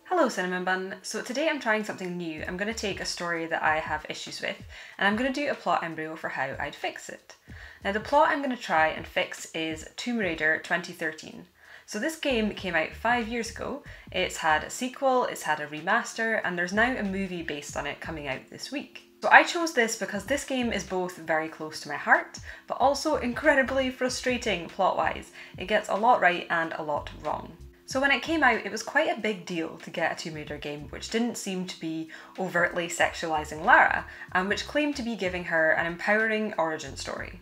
Hello Cinnamon Bun. So today I'm trying something new. I'm going to take a story that I have issues with and I'm going to do a plot embryo for how I'd fix it. Now the plot I'm going to try and fix is Tomb Raider 2013. So this game came out 5 years ago. It's had a sequel, it's had a remaster, and there's now a movie based on it coming out this week. So I chose this because this game is both very close to my heart, but also incredibly frustrating plot-wise. It gets a lot right and a lot wrong. So when it came out, it was quite a big deal to get a Tomb Raider game which didn't seem to be overtly sexualising Lara, and which claimed to be giving her an empowering origin story.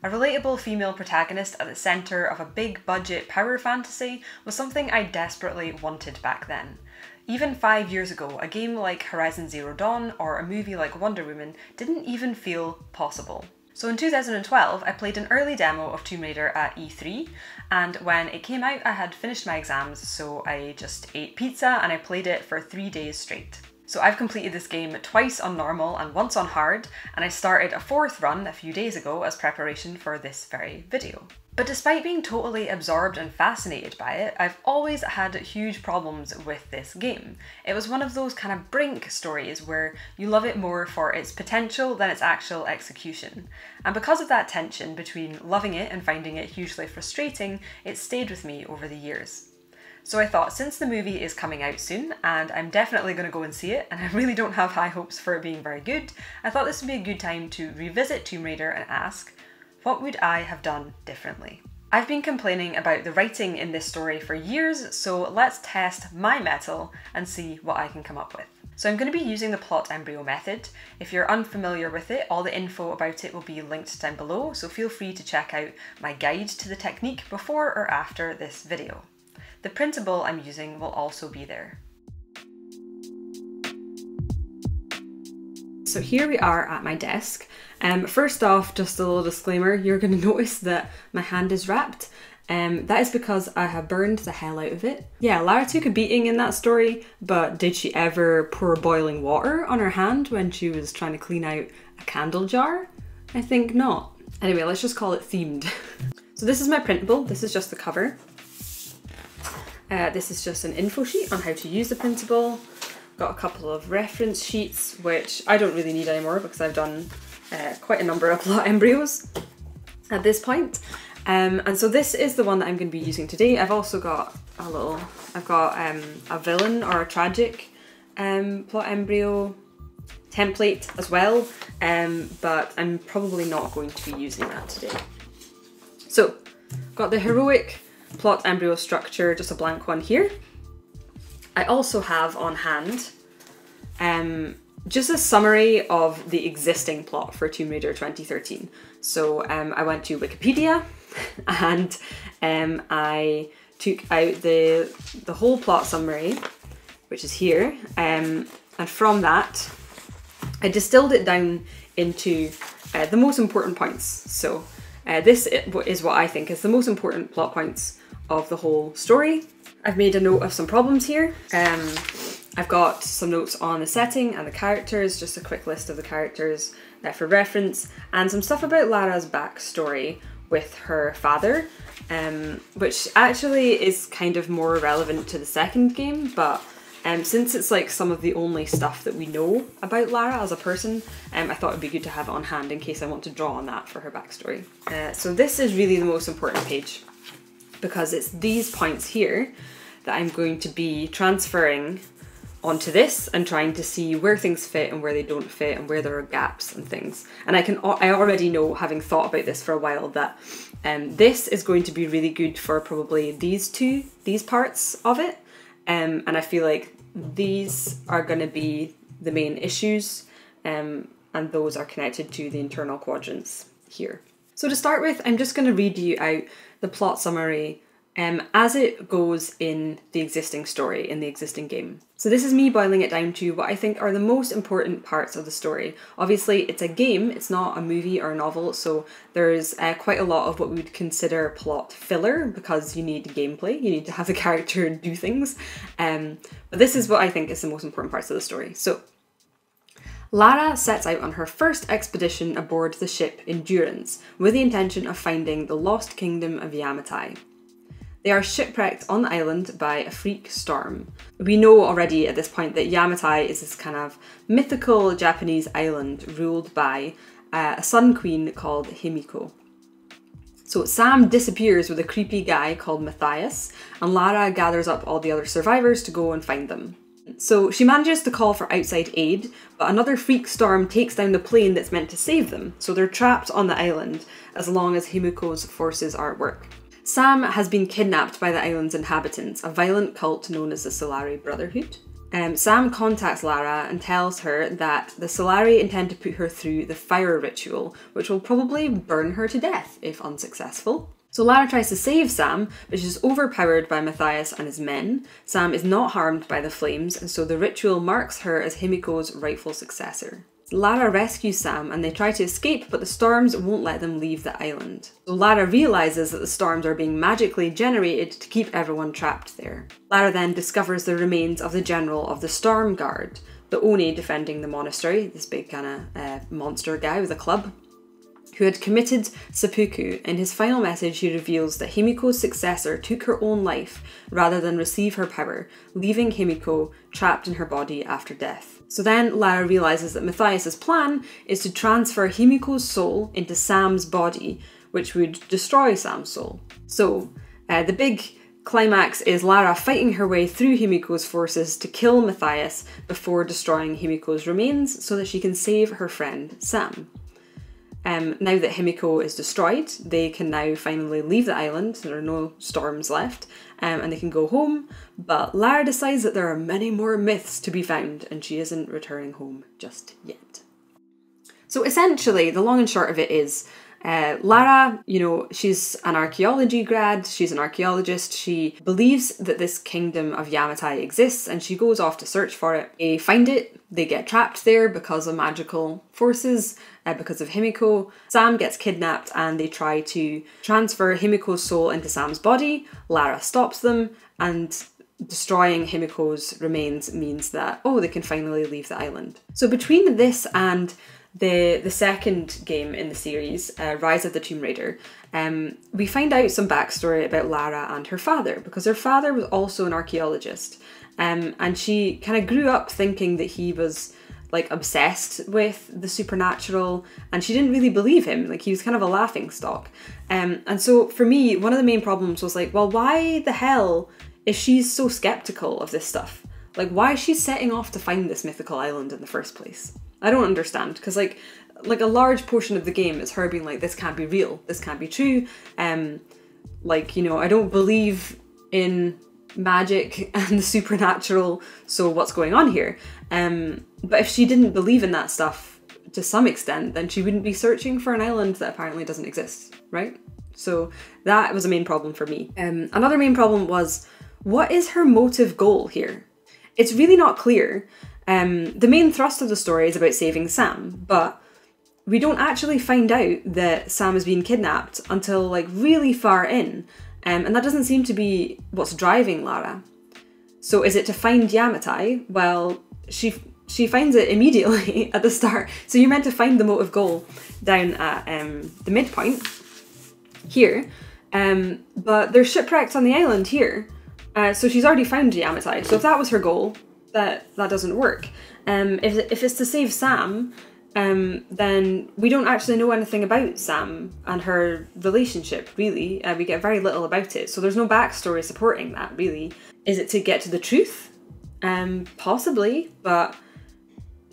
A relatable female protagonist at the centre of a big budget power fantasy was something I desperately wanted back then. Even 5 years ago, a game like Horizon Zero Dawn or a movie like Wonder Woman didn't even feel possible. So in 2012, I played an early demo of Tomb Raider at E3, and when it came out I had finished my exams, so I just ate pizza and I played it for 3 days straight. So I've completed this game twice on normal and once on hard, and I started a fourth run a few days ago as preparation for this very video. But despite being totally absorbed and fascinated by it, I've always had huge problems with this game. It was one of those kind of brink stories where you love it more for its potential than its actual execution. And because of that tension between loving it and finding it hugely frustrating, it stayed with me over the years. So I thought, since the movie is coming out soon, and I'm definitely going to go and see it, and I really don't have high hopes for it being very good, I thought this would be a good time to revisit Tomb Raider and ask, what would I have done differently? I've been complaining about the writing in this story for years, so let's test my mettle and see what I can come up with. So I'm going to be using the plot embryo method. If you're unfamiliar with it, all the info about it will be linked down below, so feel free to check out my guide to the technique before or after this video. The printable I'm using will also be there. So here we are at my desk. First off, just a little disclaimer, you're going to notice that my hand is wrapped. That is because I have burned the hell out of it. Yeah, Lara took a beating in that story, but did she ever pour boiling water on her hand when she was trying to clean out a candle jar? I think not. Anyway, let's just call it themed. So this is my printable, this is just the cover. This is just an info sheet on how to use the printable. Got a couple of reference sheets, which I don't really need anymore because I've done quite a number of plot embryos at this point. And so this is the one that I'm going to be using today. I've also got a villain or a tragic plot embryo template as well, but I'm probably not going to be using that today. So, got the heroic plot embryo structure, just a blank one here. I also have on hand just a summary of the existing plot for Tomb Raider 2013. So I went to Wikipedia and I took out the whole plot summary, which is here, and from that I distilled it down into the most important points. So this is what I think is the most important plot points of the whole story. I've made a note of some problems here. I've got some notes on the setting and the characters, just a quick list of the characters for reference, and some stuff about Lara's backstory with her father, which actually is kind of more relevant to the second game, but since it's like some of the only stuff that we know about Lara as a person, I thought it'd be good to have it on hand in case I want to draw on that for her backstory. So this is really the most important page, because it's these points here that I'm going to be transferring onto this and trying to see where things fit and where they don't fit and where there are gaps and things. And I already know, having thought about this for a while, that this is going to be really good for probably these parts of it. And I feel like these are going to be the main issues, and those are connected to the internal quadrants here. So to start with, I'm just going to read you out the plot summary as it goes in the existing story, in the existing game. So this is me boiling it down to what I think are the most important parts of the story. Obviously it's a game, it's not a movie or a novel, so there's quite a lot of what we would consider plot filler, because you need gameplay, you need to have the character do things. But this is what I think is the most important parts of the story. So, Lara sets out on her first expedition aboard the ship Endurance, with the intention of finding the lost kingdom of Yamatai. They are shipwrecked on the island by a freak storm. We know already at this point that Yamatai is this kind of mythical Japanese island ruled by a sun queen called Himiko. So Sam disappears with a creepy guy called Matthias, and Lara gathers up all the other survivors to go and find them. So she manages to call for outside aid, but another freak storm takes down the plane that's meant to save them, so they're trapped on the island as long as Himiko's forces are at work. Sam has been kidnapped by the island's inhabitants, a violent cult known as the Solari Brotherhood. Sam contacts Lara and tells her that the Solari intend to put her through the fire ritual, which will probably burn her to death if unsuccessful. So Lara tries to save Sam, but she's overpowered by Matthias and his men. Sam is not harmed by the flames, and so the ritual marks her as Himiko's rightful successor. Lara rescues Sam and they try to escape, but the storms won't let them leave the island. So Lara realises that the storms are being magically generated to keep everyone trapped there. Lara then discovers the remains of the general of the Storm Guard, the Oni defending the monastery, this big kind of monster guy with a club, who had committed seppuku. In his final message, he reveals that Himiko's successor took her own life rather than receive her power, leaving Himiko trapped in her body after death. So then Lara realises that Matthias's plan is to transfer Himiko's soul into Sam's body, which would destroy Sam's soul. So the big climax is Lara fighting her way through Himiko's forces to kill Matthias before destroying Himiko's remains so that she can save her friend Sam. Now that Himiko is destroyed, they can now finally leave the island. There are no storms left, and they can go home. But Lara decides that there are many more myths to be found, and she isn't returning home just yet. So essentially, the long and short of it is, Lara, she's an archaeology grad, she's an archaeologist, she believes that this kingdom of Yamatai exists, and she goes off to search for it. They find it, they get trapped there because of magical forces, because of Himiko. Sam gets kidnapped and they try to transfer Himiko's soul into Sam's body. Lara stops them, and destroying Himiko's remains means that, they can finally leave the island. So between this and the second game in the series, Rise of the Tomb Raider, we find out some backstory about Lara and her father, because her father was also an archaeologist, and she kind of grew up thinking that he was like obsessed with the supernatural, and she didn't really believe him. Like, he was kind of a laughingstock. And so for me, one of the main problems was like, well, why the hell is she so skeptical of this stuff? Like, why is she setting off to find this mythical island in the first place? I don't understand, because like a large portion of the game is her being like, this can't be real, this can't be true. I don't believe in magic and the supernatural, so what's going on here? But if she didn't believe in that stuff to some extent, then she wouldn't be searching for an island that apparently doesn't exist, right? So that was a main problem for me. Another main problem was, what is her motive goal here? It's really not clear. The main thrust of the story is about saving Sam, but we don't actually find out that Sam is being kidnapped until like really far in, and that doesn't seem to be what's driving Lara. So is it to find Yamatai? Well, she finds it immediately at the start. So you're meant to find the motive goal down at the midpoint here, but they're shipwrecked on the island here. So she's already found Yamatai. So if that was her goal, that doesn't work. If it's to save Sam, then we don't actually know anything about Sam and her relationship, really. We get very little about it, so there's no backstory supporting that, really. Is it to get to the truth? Possibly, but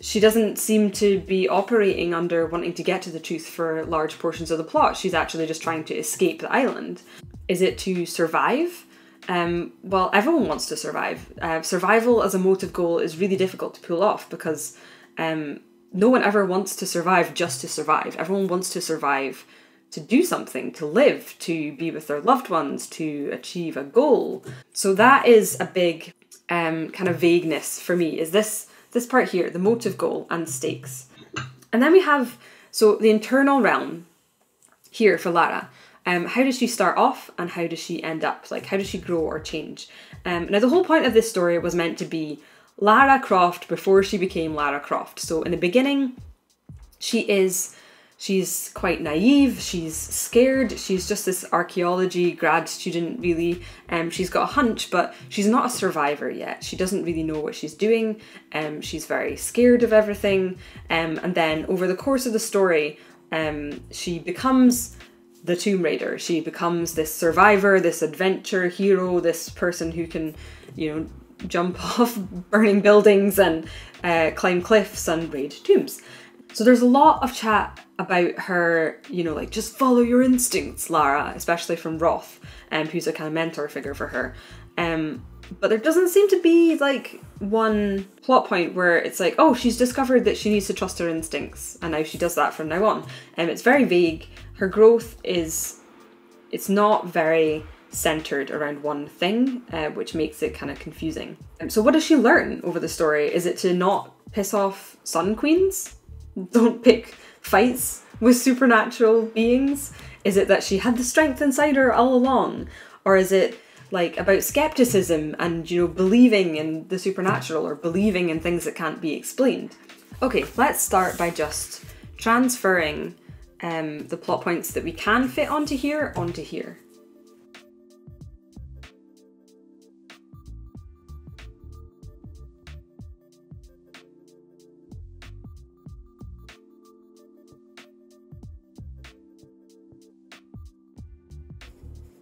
she doesn't seem to be operating under wanting to get to the truth for large portions of the plot. She's actually just trying to escape the island. Is it to survive? Well, everyone wants to survive. Survival as a motive goal is really difficult to pull off, because no one ever wants to survive just to survive. Everyone wants to survive to do something, to live, to be with their loved ones, to achieve a goal. So that is a big kind of vagueness for me, is this part here, the motive goal and stakes. And then we have, so the internal realm here for Lara. How does she start off and how does she end up? Like, how does she grow or change? Now, the whole point of this story was meant to be Lara Croft before she became Lara Croft. So in the beginning, she is She's quite naive, she's scared, she's just this archaeology grad student really. She's got a hunch, but she's not a survivor yet. She doesn't really know what she's doing. She's very scared of everything. And then over the course of the story, she becomes the Tomb Raider. She becomes this survivor, this adventure hero, this person who can, you know, jump off burning buildings and climb cliffs and raid tombs. So there's a lot of chat about her, you know, like, just follow your instincts, Lara, especially from Roth, who's a kind of mentor figure for her. But there doesn't seem to be like one plot point where it's like, oh, she's discovered that she needs to trust her instincts and now she does that from now on. It's very vague. Her growth it's not very centered around one thing, which makes it kind of confusing. So what does she learn over the story? Is it to not piss off Sun Queens? Don't pick fights with supernatural beings? Is it that she had the strength inside her all along? Or is it like about skepticism and, you know, believing in the supernatural or believing in things that can't be explained? Okay, let's start by just transferring the plot points that we can fit onto here onto here.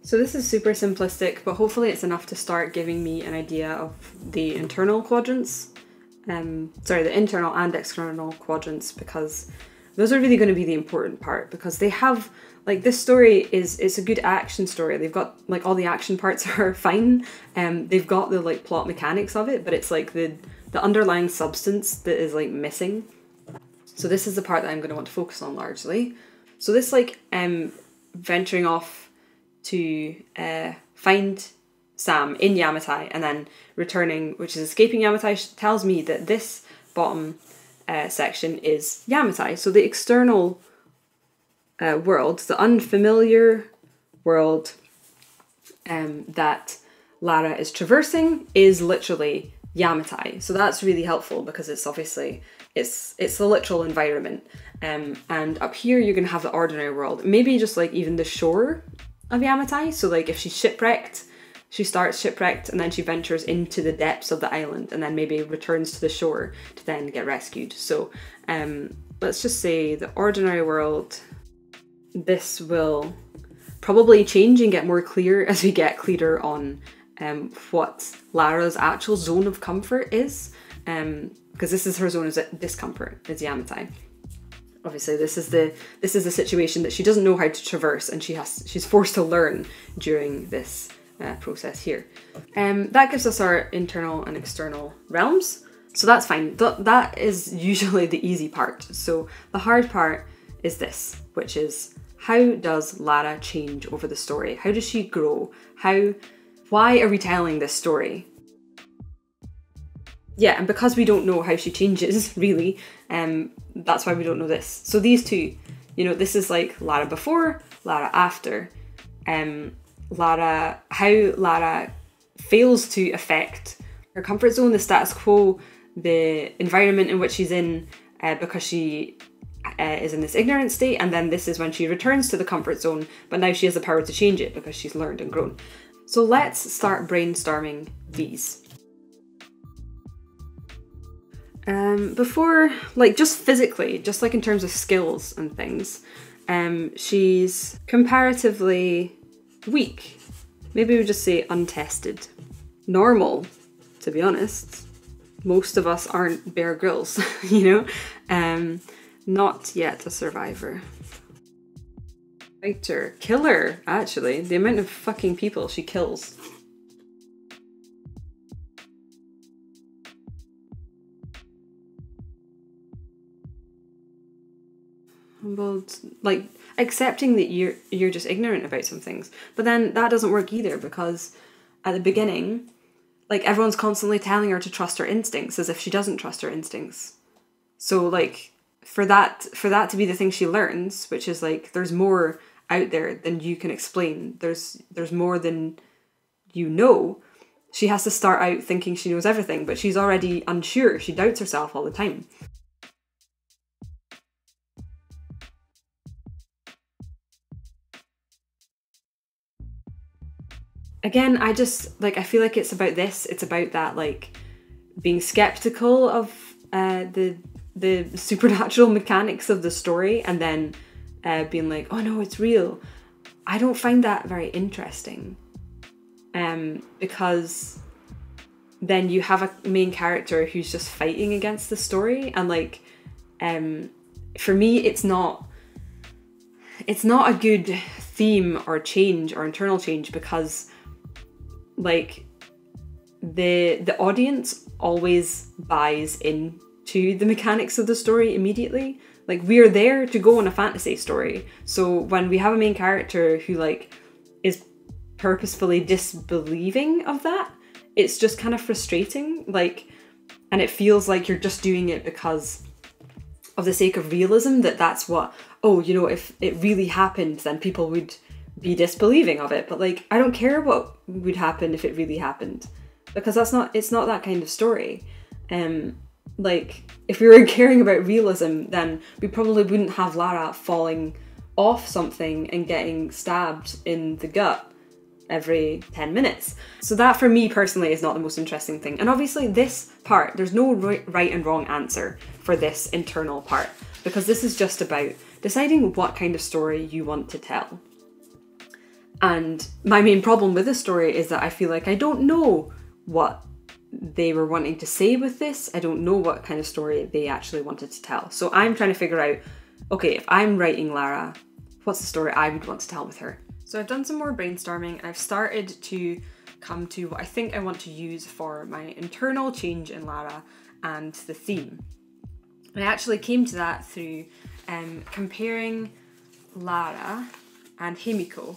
So this is super simplistic, but hopefully it's enough to start giving me an idea of the internal quadrants. The internal and external quadrants, because those are really going to be the important part, because they have, like, this story it's a good action story. They've got, like, all the action parts are fine. They've got the, like, plot mechanics of it, but it's like the underlying substance that is, like, missing. So this is the part that I'm going to want to focus on largely. So this, like, venturing off to find Sam in Yamatai and then returning, which is escaping Yamatai, tells me that this bottom section is Yamatai. So the external world, the unfamiliar world that Lara is traversing, is literally Yamatai. So that's really helpful because it's obviously, it's the literal environment. And up here you're going to have the ordinary world. Maybe just like even the shore of Yamatai. So like if she's shipwrecked, she starts shipwrecked and then she ventures into the depths of the island and then maybe returns to the shore to then get rescued. So let's just say the ordinary world. This will probably change and get more clear as we get clearer on what Lara's actual zone of comfort is, because this is her zone of discomfort, is Yamatai. Obviously, this is the situation that she doesn't know how to traverse, and she's forced to learn during this process here. That gives us our internal and external realms, so that's fine. That is usually the easy part. So the hard part is this, which is, how does Lara change over the story? How does she grow? Why are we telling this story? Yeah, and because we don't know how she changes, really, that's why we don't know this. So these two, you know, this is like Lara before, Lara after. How Lara fails to affect her comfort zone, the status quo, the environment in which she's in, because she is in this ignorant state, and then this is when she returns to the comfort zone, but now she has the power to change it because she's learned and grown. So let's start brainstorming these. Before, like, just physically, just like in terms of skills and things, she's comparatively weak. Maybe we just say untested. Normal, to be honest. Most of us aren't Bear Grylls, you know? Not yet a survivor. Fighter. Killer, actually. The amount of fucking people she kills. Well, like, accepting that you're just ignorant about some things. But then that doesn't work either, because at the beginning, like, everyone's constantly telling her to trust her instincts as if she doesn't trust her instincts. So, like, for that to be the thing she learns, which is like, there's more out there than you can explain, there's more than you know, she has to start out thinking she knows everything, but she's already unsure. She doubts herself all the time. again, I just, like, I feel like it's about this. It's about that, like, being skeptical of the supernatural mechanics of the story, and then being like, oh no, it's real. I don't find that very interesting. Because then you have a main character who's just fighting against the story, and like, for me, it's not a good theme or change or internal change, because like the audience always buys into the mechanics of the story immediately. Like, we're there to go on a fantasy story, so when we have a main character who like is purposefully disbelieving of that, it's just kind of frustrating, like, and it feels like you're just doing it because of the sake of realism, that's what, oh, you know, if it really happened, then people would be disbelieving of it. But like, I don't care what would happen if it really happened, because it's not that kind of story. Like, if we were caring about realism, then we probably wouldn't have Lara falling off something and getting stabbed in the gut every 10 minutes. So that, for me personally, is not the most interesting thing. And obviously this part, there's no right and wrong answer for this internal part, because this is just about deciding what kind of story you want to tell. And my main problem with this story is that I feel like I don't know what they were wanting to say with this. I don't know what kind of story they actually wanted to tell. So I'm trying to figure out, okay, if I'm writing Lara, what's the story I would want to tell with her? So I've done some more brainstorming, and I've started to come to what I think I want to use for my internal change in Lara and the theme. And I actually came to that through comparing Lara and Himiko,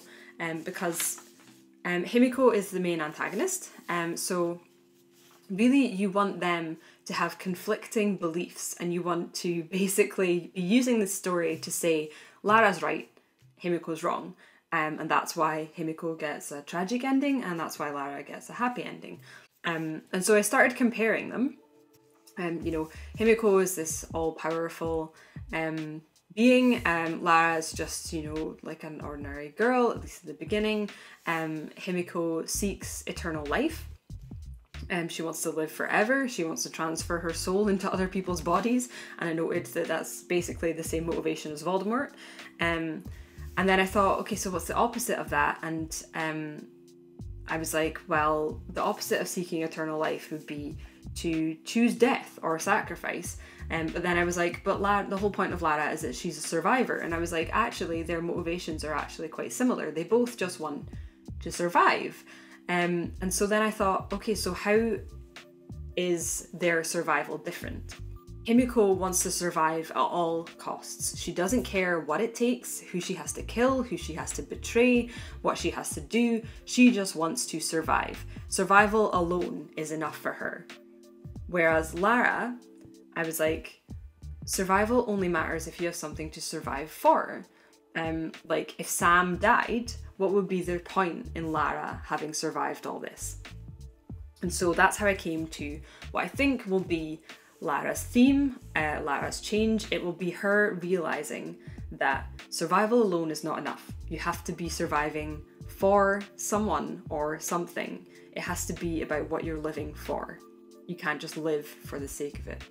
because Himiko is the main antagonist, so really you want them to have conflicting beliefs, and you want to basically be using this story to say Lara's right, Himiko's wrong. And that's why Himiko gets a tragic ending, and that's why Lara gets a happy ending. And so I started comparing them. You know, Himiko is this all-powerful being. Lara is just, you know, like an ordinary girl, at least at the beginning. Himiko seeks eternal life. She wants to live forever. She wants to transfer her soul into other people's bodies. And I noted that that's basically the same motivation as Voldemort. And then I thought, okay, so what's the opposite of that? And I was like, well, the opposite of seeking eternal life would be to choose death or sacrifice. But then I was like, but the whole point of Lara is that she's a survivor. And I was like, actually, their motivations are actually quite similar. They both just want to survive. And so then I thought, okay, so how is their survival different? Himiko wants to survive at all costs. She doesn't care what it takes, who she has to kill, who she has to betray, what she has to do. She just wants to survive. Survival alone is enough for her. Whereas Lara, I was like, survival only matters if you have something to survive for. Like, if Sam died, what would be the point in Lara having survived all this? And so that's how I came to what I think will be Lara's theme, Lara's change. It will be her realizing that survival alone is not enough. You have to be surviving for someone or something. It has to be about what you're living for. You can't just live for the sake of it.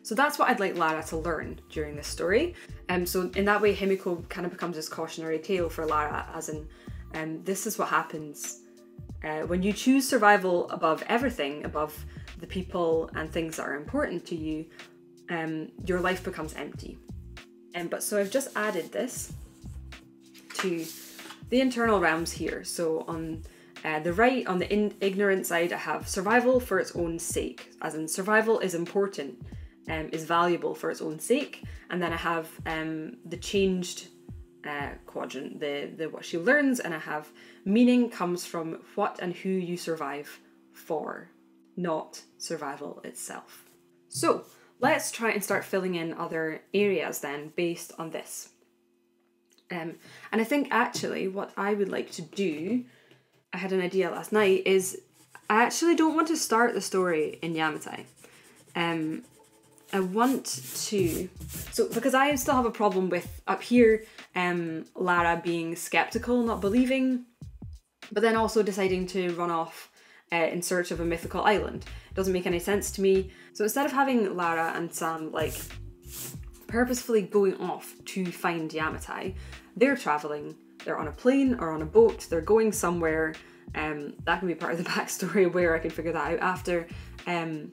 So that's what I'd like Lara to learn during this story. So in that way, Himiko kind of becomes this cautionary tale for Lara, as in, this is what happens when you choose survival above everything, above the people and things that are important to you. Your life becomes empty. But so I've just added this to the internal realms here. So on the right, on the ignorant side, I have survival for its own sake, as in survival is important, is valuable for its own sake. And then I have the changed quadrant, the what she learns, and I have meaning comes from what and who you survive for, not survival itself. So let's try and start filling in other areas then based on this. And I think actually what I would like to do, I had an idea last night, is I actually don't want to start the story in Yamatai. I want to, so because I still have a problem with up here, Lara being skeptical, not believing, but then also deciding to run off in search of a mythical island. It doesn't make any sense to me. So instead of having Lara and Sam like purposefully going off to find Yamatai, they're traveling. They're on a plane or on a boat. They're going somewhere. That can be part of the backstory where I can figure that out after. And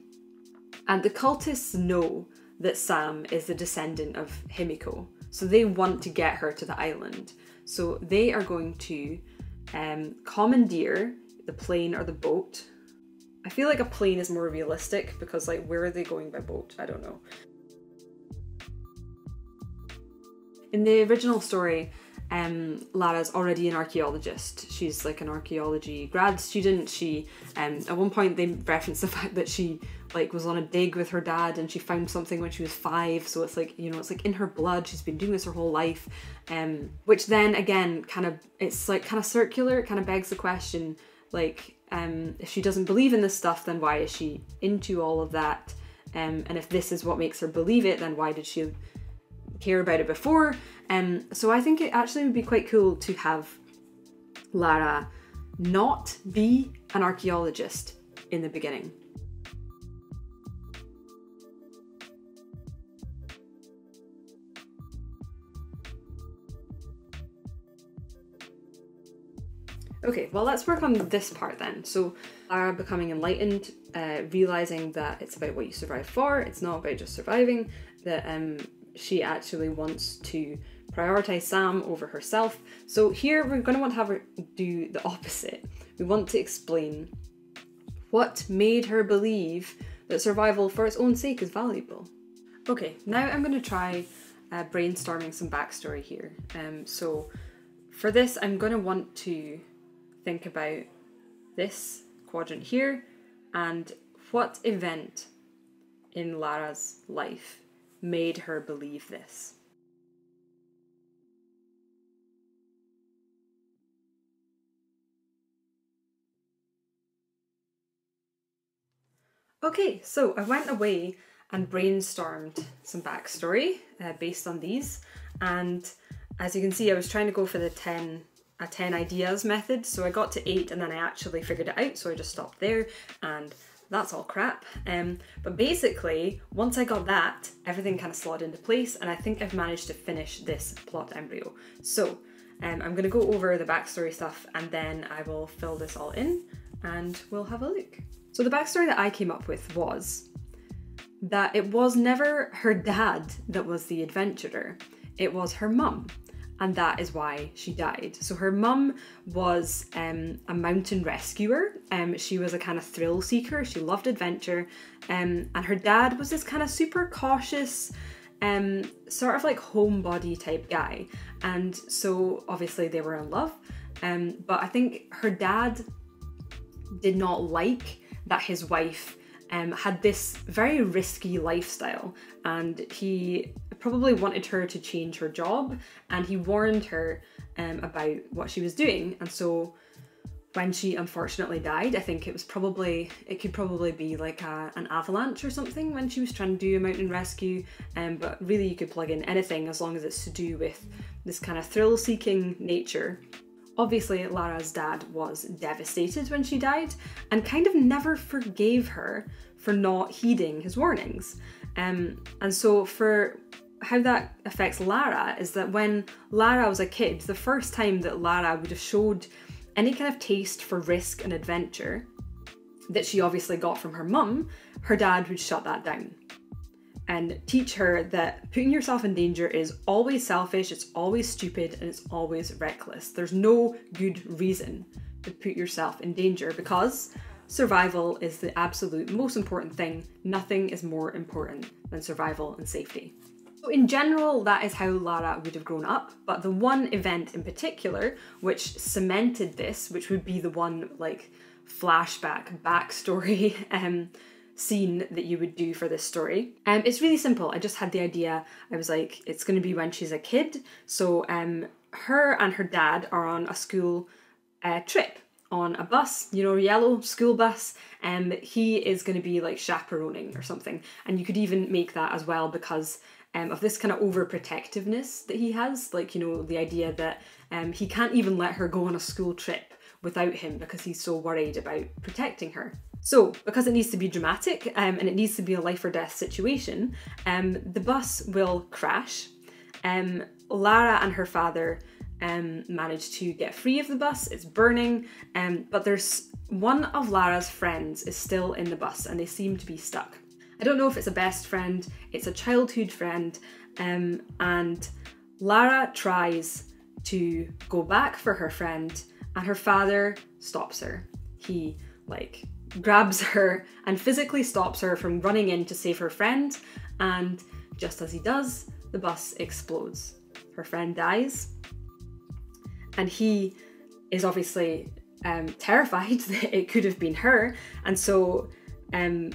the cultists know that Sam is the descendant of Himiko, so they want to get her to the island. So they are going to commandeer the plane or the boat. I feel like a plane is more realistic because like where are they going by boat? I don't know. In the original story, Lara's already an archaeologist. She's like an archaeology grad student. She, at one point they reference the fact that she like was on a dig with her dad and she found something when she was 5. So it's like, you know, it's like in her blood. She's been doing this her whole life. Which then again, it's like kind of circular. It kind of begs the question, like, if she doesn't believe in this stuff, then why is she into all of that? And if this is what makes her believe it, then why did she care about it before? So I think it actually would be quite cool to have Lara not be an archaeologist in the beginning. Okay, well let's work on this part then. So Lara becoming enlightened, realising that it's about what you survive for, it's not about just surviving, that she actually wants to prioritise Sam over herself. So here we're going to want to have her do the opposite. We want to explain what made her believe that survival for its own sake is valuable. Okay, now I'm going to try brainstorming some backstory here. So for this I'm going to want to think about this quadrant here and what event in Lara's life made her believe this. Okay, so I went away and brainstormed some backstory based on these, and as you can see I was trying to go for the 10 ideas method, so I got to 8 and then I actually figured it out, so I just stopped there, and that's all crap. But basically, once I got that, everything kind of slotted into place, and I think I've managed to finish this plot embryo. So I'm going to go over the backstory stuff and then I will fill this all in and we'll have a look. So the backstory that I came up with was that it was never her dad that was the adventurer, it was her mum. And that is why she died. So her mum was a mountain rescuer. She was a kind of thrill seeker. She loved adventure. And her dad was this kind of super cautious, sort of like homebody type guy. And so obviously they were in love. But I think her dad did not like that his wife had this very risky lifestyle, and he probably wanted her to change her job, and he warned her about what she was doing. And so when she unfortunately died, I think it could probably be like an avalanche or something when she was trying to do a mountain rescue, but really you could plug in anything as long as it's to do with this kind of thrill-seeking nature. Obviously, Lara's dad was devastated when she died and kind of never forgave her for not heeding his warnings. And so for how that affects Lara is that when Lara was a kid, the first time that Lara would have showed any kind of taste for risk and adventure that she obviously got from her mum, her dad would shut that down and teach her that putting yourself in danger is always selfish, it's always stupid, and it's always reckless. There's no good reason to put yourself in danger because survival is the absolute most important thing. Nothing is more important than survival and safety. So in general, that is how Lara would have grown up, but the one event in particular which cemented this, which would be the one like flashback backstory scene that you would do for this story. It's really simple. I just had the idea. I was like, it's going to be when she's a kid. So her and her dad are on a school trip on a bus, you know, a yellow school bus, and he is going to be like chaperoning or something. And you could even make that as well because of this kind of overprotectiveness that he has, like, you know, the idea that he can't even let her go on a school trip without him because he's so worried about protecting her. So, because it needs to be dramatic and it needs to be a life or death situation, the bus will crash. Lara and her father manage to get free of the bus. It's burning, but there's one of Lara's friends is still in the bus and they seem to be stuck. I don't know if it's a best friend, it's a childhood friend, and Lara tries to go back for her friend and her father stops her. He grabs her and physically stops her from running in to save her friend, and just as he does, the bus explodes. Her friend dies, and he is obviously terrified that it could have been her, and so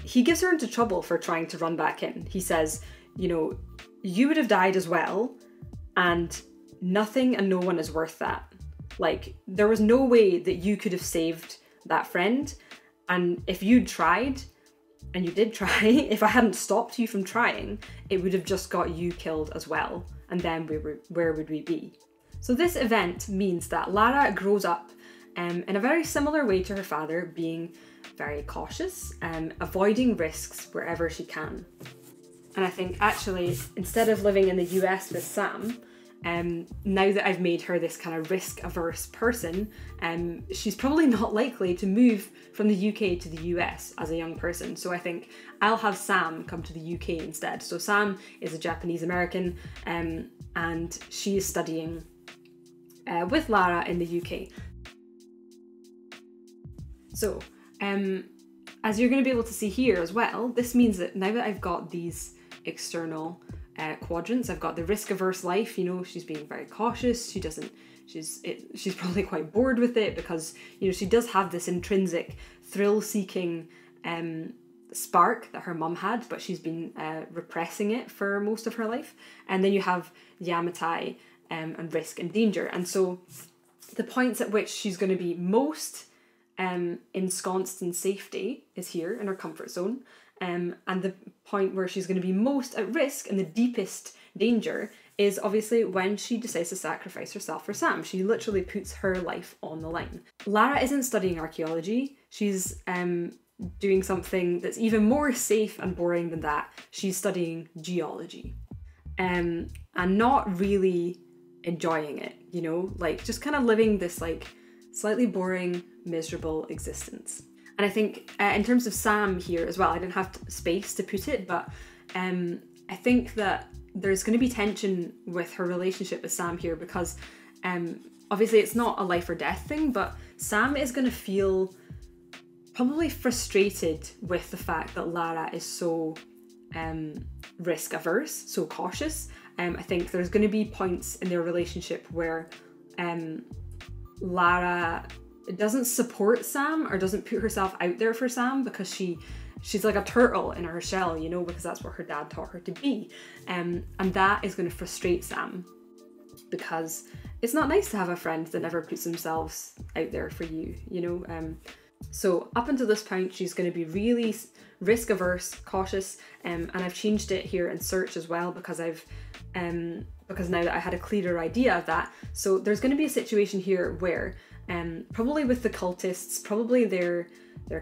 he gives her into trouble for trying to run back in. He says, you know, you would have died as well, and nothing and no one is worth that. Like, there was no way that you could have saved that friend, and if you'd tried, and you did try, if I hadn't stopped you from trying, it would have just got you killed as well, and then where would we be? So this event means that Lara grows up in a very similar way to her father, being very cautious, avoiding risks wherever she can. And I think actually, instead of living in the US with Sam, now that I've made her this kind of risk-averse person, she's probably not likely to move from the UK to the US as a young person. So I think I'll have Sam come to the UK instead. So Sam is a Japanese American, and she is studying with Lara in the UK. So, as you're going to be able to see here as well, this means that now that I've got these external quadrants, I've got the risk-averse life, you know, she's being very cautious, she's probably quite bored with it because, you know, she does have this intrinsic thrill-seeking spark that her mum had, but she's been repressing it for most of her life. And then you have Yamatai and risk and danger. And so the points at which she's going to be most ensconced in safety is here in her comfort zone. And the point where she's going to be most at risk and the deepest danger is obviously when she decides to sacrifice herself for Sam. She literally puts her life on the line. Lara isn't studying archaeology. She's doing something that's even more safe and boring than that. She's studying geology. And not really enjoying it, you know, like just kind of living this like slightly boring, miserable existence. And I think in terms of Sam here as well, I didn't have space to put it, but I think that there's going to be tension with her relationship with Sam here because obviously it's not a life or death thing, but Sam is going to feel probably frustrated with the fact that Lara is so risk averse, so cautious. I think there's going to be points in their relationship where Lara doesn't support Sam or doesn't put herself out there for Sam because she's like a turtle in her shell, you know, because that's what her dad taught her to be. And that is going to frustrate Sam because it's not nice to have a friend that never puts themselves out there for you, you know. So up until this point, she's going to be really risk averse, cautious, and I've changed it here in search as well because because now that I had a clearer idea of that. So there's going to be a situation here where probably with the cultists, probably they're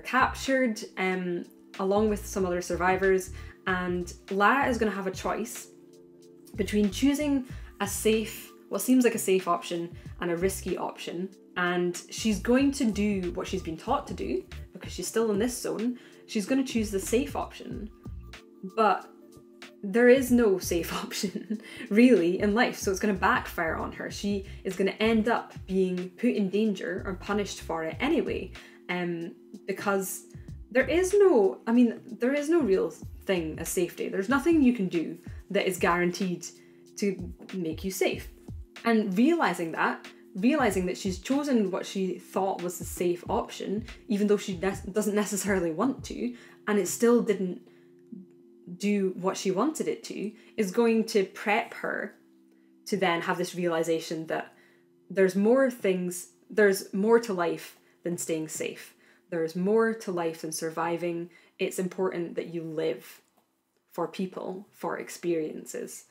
captured along with some other survivors, and Lara is going to have a choice between choosing what seems like a safe option and a risky option, and she's going to do what she's been taught to do because she's still in this zone. She's going to choose the safe option, but there is no safe option really in life, so it's going to backfire on her. She is going to end up being put in danger or punished for it anyway, because there is no real thing as safety. There's nothing you can do that is guaranteed to make you safe. And realizing that she's chosen what she thought was the safe option, even though she doesn't necessarily want to, and it still didn't do what she wanted it to, is going to prep her to then have this realization that there's more to life than staying safe. There's more to life than surviving. It's important that you live for people, for experiences,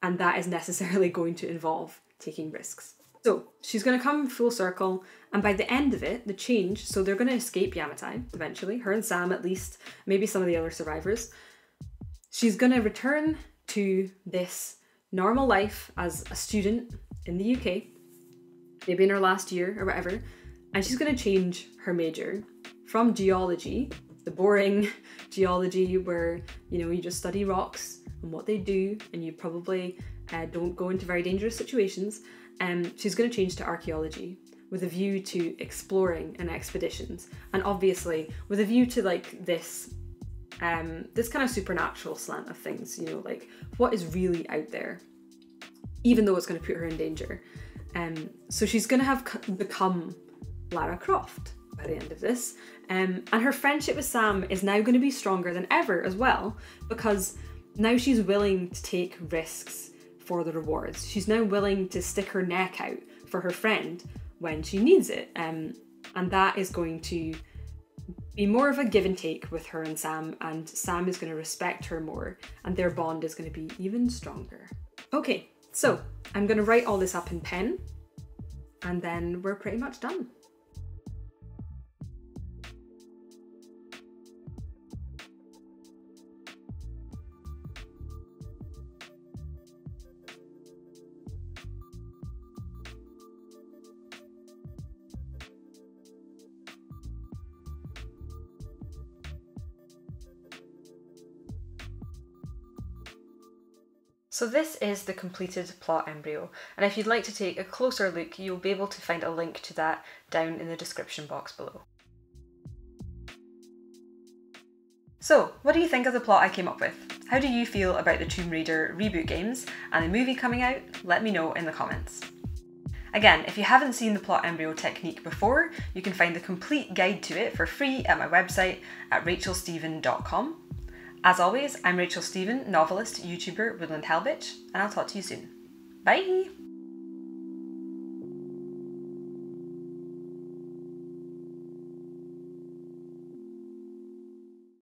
and that is necessarily going to involve taking risks. So she's going to come full circle, and by the end of it, the change, so they're going to escape Yamatai eventually, her and Sam at least, maybe some of the other survivors. She's going to return to this normal life as a student in the UK, maybe in her last year or whatever, and she's going to change her major from geology, the boring geology where, you know, you just study rocks and what they do, and you probably don't go into very dangerous situations. She's going to change to archaeology with a view to exploring and expeditions, and obviously with a view to like this this kind of supernatural slant of things, you know, like what is really out there, even though it's going to put her in danger. So she's going to have become Lara Croft by the end of this, and her friendship with Sam is now going to be stronger than ever as well, because now she's willing to take risks for the rewards. She's now willing to stick her neck out for her friend when she needs it, and that is going to be more of a give and take with her and Sam is going to respect her more, and their bond is going to be even stronger. Okay, so I'm going to write all this up in pen, and then we're pretty much done. So this is the completed plot embryo, and if you'd like to take a closer look, you'll be able to find a link to that down in the description box below. So, what do you think of the plot I came up with? How do you feel about the Tomb Raider reboot games and the movie coming out? Let me know in the comments. Again, if you haven't seen the plot embryo technique before, you can find the complete guide to it for free at my website at rachelstephen.com. As always, I'm Rachael Stephen, novelist, YouTuber, Woodland Hellbitch, and I'll talk to you soon. Bye!